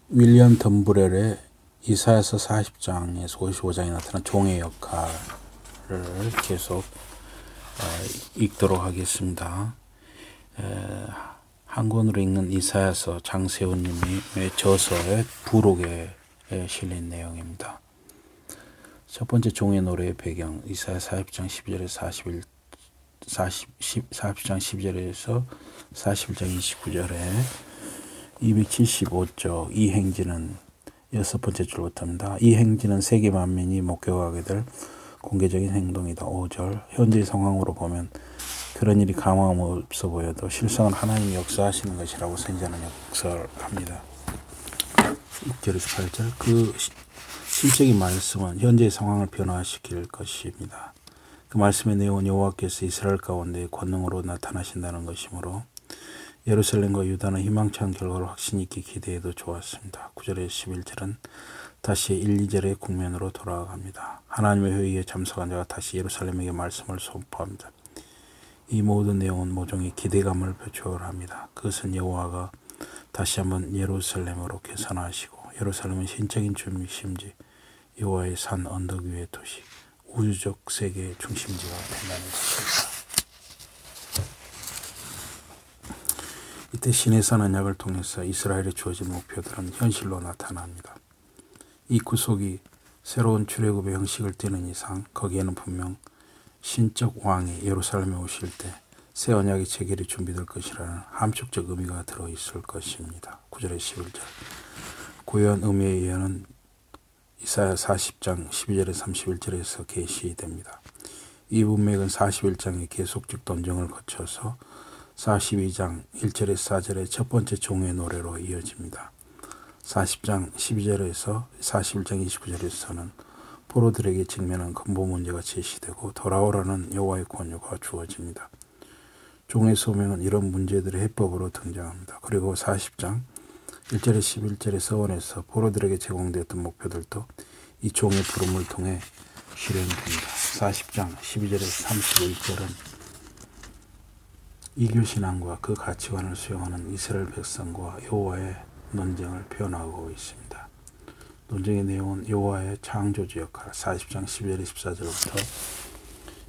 윌리엄 덤브렐의 이사야서 40장에서 55장에 나타난 종의 역할을 계속 읽도록 하겠습니다. 한 권으로 읽는 이사야서 장세훈님의 저서의 부록에 실린 내용입니다. 첫 번째 종의 노래의 배경, 이사야 40장 12절에서 40장 12절에서 41장 29절에 275쪽 이 행진은 여섯 번째 줄부터입니다. 이 행진은 세계 만민이 목격하게 될 공개적인 행동이다. 5절 현재의 상황으로 보면 그런 일이 가망 없어 보여도 실상은 하나님이 역사하시는 것이라고 선지자는 역설합니다. 6절에서 8절 그 실적인 말씀은 현재의 상황을 변화시킬 것입니다. 그 말씀의 내용은 여호와께서 이스라엘 가운데 권능으로 나타나신다는 것이므로 예루살렘과 유다는 희망찬 결과를 확신 있게 기대해도 좋았습니다. 9절에서 11절은 다시 1, 2절의 국면으로 돌아갑니다. 하나님의 회의에 참석한 자가 다시 예루살렘에게 말씀을 선포합니다. 이 모든 내용은 모종의 기대감을 표출합니다. 그것은 여호와가 다시 한번 예루살렘으로 개선하시고 예루살렘은 신적인 중심지, 여호와의 산 언덕 위의 도시, 우주적 세계의 중심지가 된다는 것입니다. 이때 신의 산 언약을 통해서 이스라엘에 주어진 목표들은 현실로 나타납니다. 이 구속이 새로운 출애굽의 형식을 띠는 이상 거기에는 분명 신적 왕이 예루살렘에 오실 때 새 언약의 체결이 준비될 것이라는 함축적 의미가 들어있을 것입니다. 9절에 11절 고요한 의미의 예언은 이사야 40장 12절에 31절에서 계시됩니다. 이 문맥은 41장의 계속적 논쟁을 거쳐서 42장 1절에서 4절의 첫 번째 종의 노래로 이어집니다. 40장 12절에서 41장 29절에서는 포로들에게 직면한 근본 문제가 제시되고 돌아오라는 여호와의 권유가 주어집니다. 종의 소명은 이런 문제들의 해법으로 등장합니다. 그리고 40장 1절에 11절의 서원에서 포로들에게 제공되었던 목표들도 이 종의 부름을 통해 실현됩니다. 40장 12절에서 31절은 이교신앙과 그 가치관을 수용하는 이스라엘 백성과 여호와의 논쟁을 표현하고 있습니다. 논쟁의 내용은 여호와의 창조주 역할 40장 12절 14절부터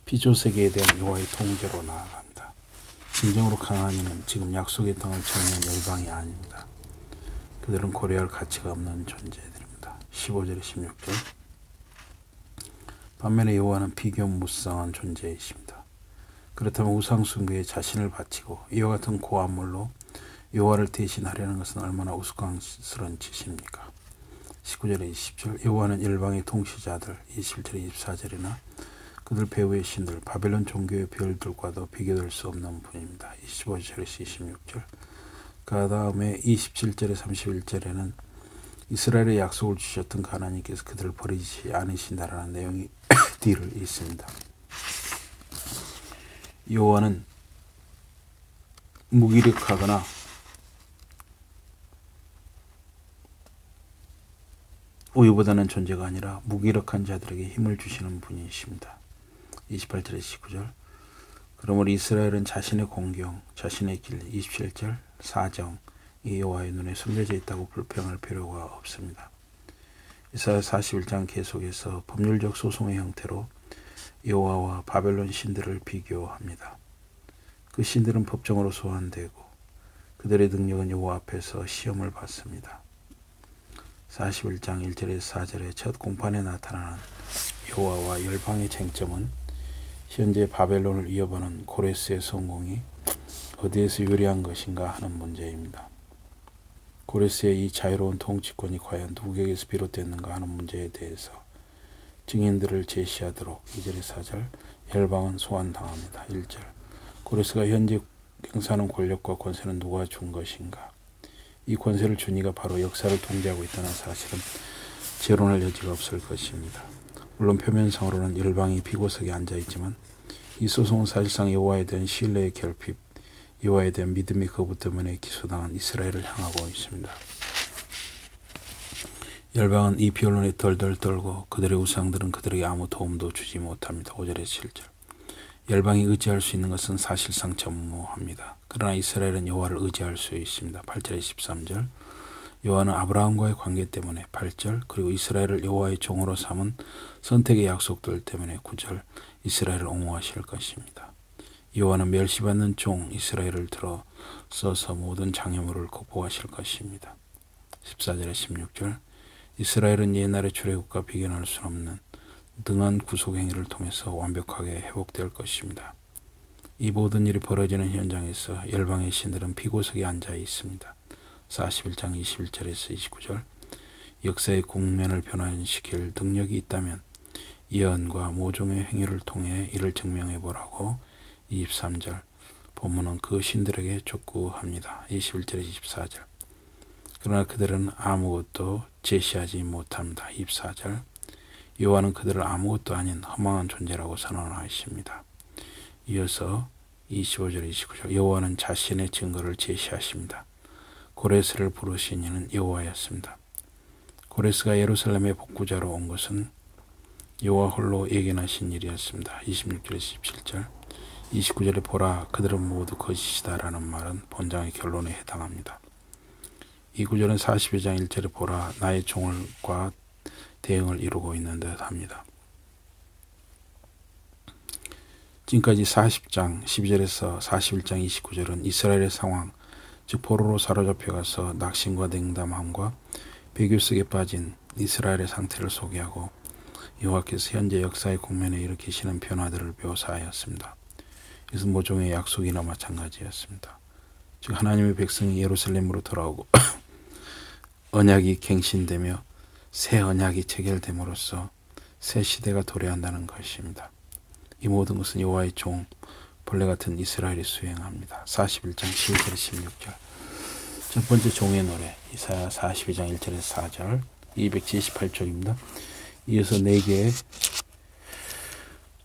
피조세계에 대한 여호와의 통제로 나아갑니다. 진정으로 강한 이는 지금 약속의 땅을 정의한 열방이 아닙니다. 그들은 고려할 가치가 없는 존재들입니다. 15절에 16절 반면에 여호와는 비교무쌍한 존재이십니다. 그렇다면 우상숭배에 자신을 바치고 이와 같은 고아물로 여호와를 대신하려는 것은 얼마나 우스꽝스러운 짓입니까? 19절에 20절 여호와는 열방의 통치자들 27절에 24절이나 그들 배후의 신들 바벨론 종교의 별들과도 비교될 수 없는 분입니다. 25절에서 26절 그 다음에 27절에 31절에는 이스라엘의 약속을 주셨던 그 하나님께서 그들을 버리지 않으신다라는 내용이 뒤를 잇습니다. 여호와는 무기력하거나 우유보다는 존재가 아니라 무기력한 자들에게 힘을 주시는 분이십니다. 28절에 19절 그러므로 이스라엘은 자신의 공경, 자신의 길 27절 사정 이 여호와의 눈에 숨겨져 있다고 불평할 필요가 없습니다. 이사야 41장 계속해서 법률적 소송의 형태로 여호와와 바벨론 신들을 비교합니다. 그 신들은 법정으로 소환되고 그들의 능력은 여호와 앞에서 시험을 받습니다. 41장 1절에서 4절의 첫 공판에 나타나는 여호와와 열방의 쟁점은 현재 바벨론을 이어보는 고레스의 성공이 어디에서 유리한 것인가 하는 문제입니다. 고레스의 이 자유로운 통치권이 과연 누구에게서 비롯됐는가 하는 문제에 대해서 증인들을 제시하도록 2절에 4절 열방은 소환당합니다. 1절 고레스가 현재 행사하는 권력과 권세는 누가 준 것인가? 이 권세를 준 이가 바로 역사를 통제하고 있다는 사실은 재론할 여지가 없을 것입니다. 물론 표면상으로는 열방이 비고석에 앉아있지만 이 소송은 사실상 여호와에 대한 신뢰의 결핍, 여호와에 대한 믿음의 거부 때문에 기소당한 이스라엘을 향하고 있습니다. 열방은 이 변론에 덜덜 떨고 그들의 우상들은 그들에게 아무 도움도 주지 못합니다. 5절에서 7절 열방이 의지할 수 있는 것은 사실상 전무합니다. 그러나 이스라엘은 여호와를 의지할 수 있습니다. 8절에 13절 여호와는 아브라함과의 관계 때문에 8절 그리고 이스라엘을 여호와의 종으로 삼은 선택의 약속들 때문에 9절 이스라엘을 옹호하실 것입니다. 여호와는 멸시받는 종 이스라엘을 들어 써서 모든 장애물을 극복하실 것입니다. 14절에 16절 이스라엘은 옛날의 출애굽과 비교할 수 없는 등한 구속 행위를 통해서 완벽하게 회복될 것입니다. 이 모든 일이 벌어지는 현장에서 열방의 신들은 피고석에 앉아 있습니다. 41장 21절에서 29절 역사의 국면을 변화시킬 능력이 있다면 예언과 모종의 행위를 통해 이를 증명해 보라고 23절 본문은 그 신들에게 촉구합니다. 21절에서 24절 그러나 그들은 아무것도 제시하지 못합니다. 24절 여호와는 그들을 아무것도 아닌 허망한 존재라고 선언하십니다. 이어서 25절 29절 여호와는 자신의 증거를 제시하십니다. 고레스를 부르신 이는 여호와였습니다. 고레스가 예루살렘의 복구자로 온 것은 여호와 홀로 예견하신 일이었습니다. 26절에서 17절 29절에 보라 그들은 모두 거짓이다라는 말은 본장의 결론에 해당합니다. 이 구절은 42장 1절에 보라 나의 종과 대응을 이루고 있는 듯 합니다. 지금까지 40장 12절에서 41장 29절은 이스라엘의 상황, 즉 포로로 사로잡혀가서 낙심과 냉담함과 배교 속에 빠진 이스라엘의 상태를 소개하고 여호와께서 현재 역사의 국면에 일으키시는 변화들을 묘사하였습니다. 이것은 모종의 약속이나 마찬가지였습니다. 즉 하나님의 백성이 예루살렘으로 돌아오고 언약이 갱신되며 새 언약이 체결됨으로써 새 시대가 도래한다는 것입니다. 이 모든 것은 여호와의 종 벌레 같은 이스라엘이 수행합니다. 41장 11절에서 16절 첫 번째 종의 노래 이사야 42장 1절에서 4절 278쪽입니다. 이어서 4개의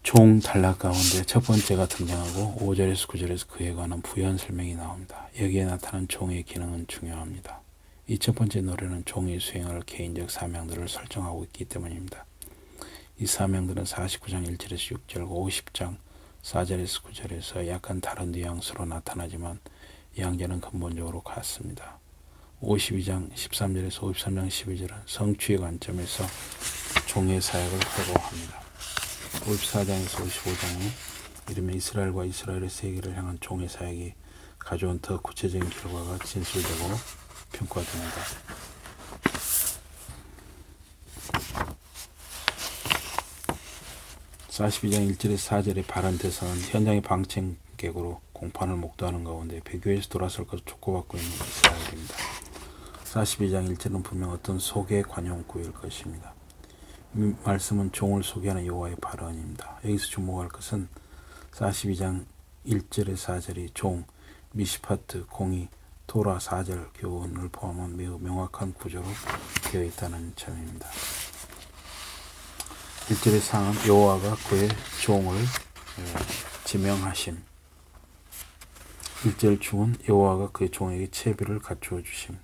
종 단락 가운데 첫 번째가 등장하고 5절에서 9절에서 그에 관한 부연 설명이 나옵니다. 여기에 나타난 종의 기능은 중요합니다. 이 첫 번째 노래는 종이 수행할 개인적 사명들을 설정하고 있기 때문입니다. 이 사명들은 49장 1절에서 6절, 50장 4절에서 9절에서 약간 다른 뉘앙스로 나타나지만 양자는 근본적으로 같습니다. 52장 13절에서 53장 12절은 성취의 관점에서 종의 사역을 회고합니다. 54장에서 55장은 이름의 이스라엘과 이스라엘의 세계를 향한 종의 사역이 가져온 더 구체적인 결과가 진술되고 평가됩니다. (42장 1절에서 4절의 바른 대사는 현장의 방청객으로 공판을 목도하는 가운데 배교에서 돌아설 것을 촉구받고 있는 이스라엘입니다. 42장 1절은 분명 어떤 소개 관용구일 것입니다. 이 말씀은 종을 소개하는 여호와의 발언입니다. 여기서 주목할 것은 42장 1절에서 4절이 종, 미시파트, 공의, 토라 4절 교훈을 포함한 매우 명확한 구조로 되어 있다는 점입니다. 1절의 상은 여호와가 그의 종을 지명하심. 1절 중은 여호와가 그의 종에게 채비를 갖추어 주심.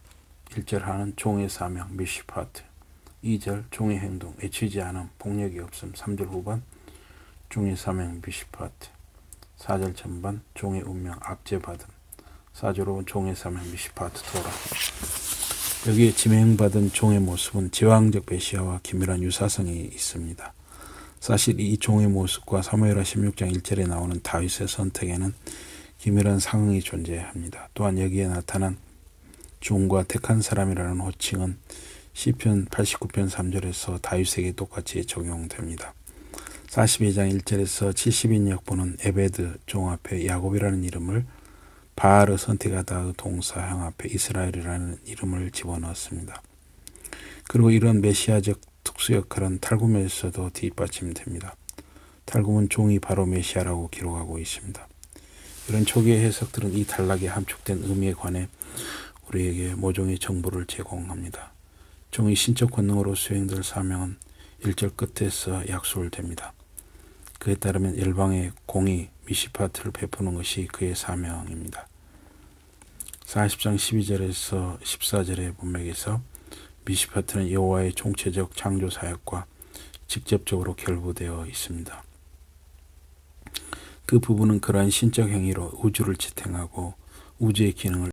1절 하는 종의 사명 미시파트. 2절 종의 행동 애치지 않음 폭력이 없음. 3절 후반 종의 사명 미시파트. 4절 전반 종의 운명 압제받음. 4절 후반 종의 사명 미시파트 토라. 여기에 지명받은 종의 모습은 제왕적 메시아와 긴밀한 유사성이 있습니다. 사실 이 종의 모습과 사무엘하 16장 1절에 나오는 다윗의 선택에는 긴밀한 상응이 존재합니다. 또한 여기에 나타난 종과 택한 사람이라는 호칭은 시편 89편 3절에서 다윗에게 똑같이 적용됩니다. 42장 1절에서 70인 역보는 에베드 종 앞에 야곱이라는 이름을 바알을 선택하다의 동사형 앞에 이스라엘이라는 이름을 집어넣었습니다. 그리고 이런 메시아적 특수 역할은 탈구메에서도 뒷받침됩니다. 탈구는 종이 바로 메시아라고 기록하고 있습니다. 이런 초기의 해석들은 이 단락에 함축된 의미에 관해 우리에게 모종의 정보를 제공합니다. 종이 신적 권능으로 수행될 사명은 1절 끝에서 약술됩니다. 그에 따르면 열방의 공의 미시파트를 베푸는 것이 그의 사명입니다. 40장 12절에서 14절의 문맥에서 미시파트는 여호와의 총체적 창조 사역과 직접적으로 결부되어 있습니다. 그 부부는 그러한 신적 행위로 우주를 지탱하고 우주의 기능을